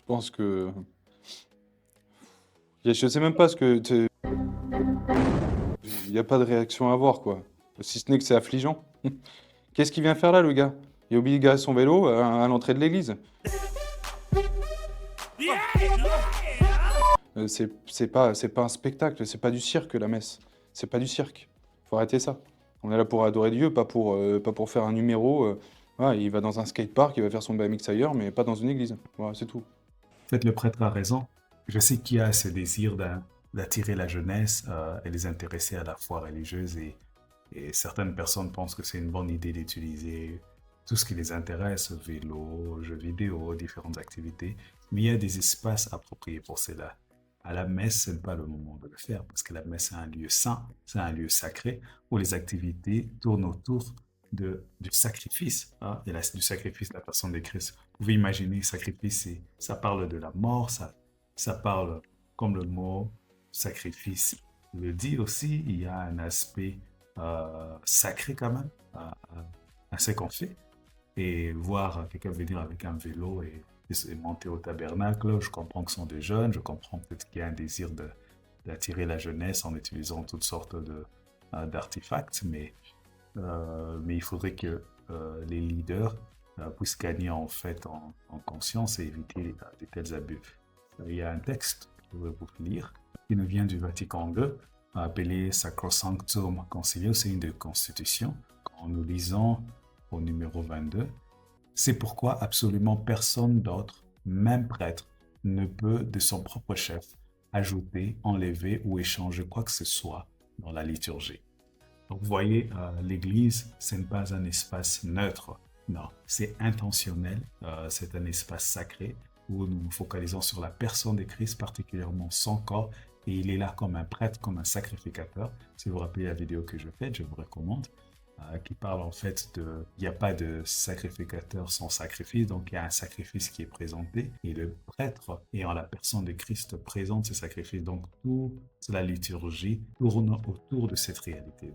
pense que... Je sais même pas ce que... Il n'y a pas de réaction à avoir, quoi. Si ce n'est que c'est affligeant. Qu'est-ce qu'il vient faire là, le gars? Il a oublié de garer son vélo à l'entrée de l'église. C'est pas un spectacle, c'est pas du cirque, la messe. C'est pas du cirque. Faut arrêter ça. On est là pour adorer Dieu, pas pour faire un numéro. Voilà, il va dans un skatepark, il va faire son BMX ailleurs, mais pas dans une église. Voilà, c'est tout. En fait, le prêtre a raison. Je sais qu'il y a ce désir d'attirer la jeunesse et les intéresser à la foi religieuse et certaines personnes pensent que c'est une bonne idée d'utiliser tout ce qui les intéresse, vélo, jeux vidéo, différentes activités, mais il y a des espaces appropriés pour cela. À la messe, ce n'est pas le moment de le faire parce que la messe est un lieu saint, c'est un lieu sacré où les activités tournent autour du sacrifice, hein, et du sacrifice de la personne de Christ. Vous pouvez imaginer, sacrifice, ça parle de la mort, ça parle, comme le mot sacrifice le dit aussi, il y a un aspect sacré quand même à ce qu'on fait. Et voir quelqu'un venir avec un vélo et monter au tabernacle, je comprends que ce sont des jeunes, je comprends peut-être qu'il y a un désir d'attirer la jeunesse en utilisant toutes sortes d'artefacts, mais il faudrait que les leaders puissent gagner en fait en conscience et éviter de tels abus. Il y a un texte que je vais vous lire qui nous vient du Vatican II, appelé Sacrosanctum Concilium, c'est une des constitutions. Quand nous lisons au numéro 22, c'est pourquoi absolument personne d'autre, même prêtre, ne peut de son propre chef ajouter, enlever ou échanger quoi que ce soit dans la liturgie. Donc vous voyez, l'Église, ce n'est pas un espace neutre, non, c'est intentionnel, c'est un espace sacré où nous nous focalisons sur la personne de Christ, particulièrement son corps, et il est là comme un prêtre, comme un sacrificateur. Si vous vous rappelez la vidéo que je fais, je vous recommande, qui parle en fait il n'y a pas de sacrificateur sans sacrifice, donc il y a un sacrifice qui est présenté, et le prêtre, ayant la personne de Christ, présente ce sacrifice. Donc toute la liturgie tourne autour de cette réalité.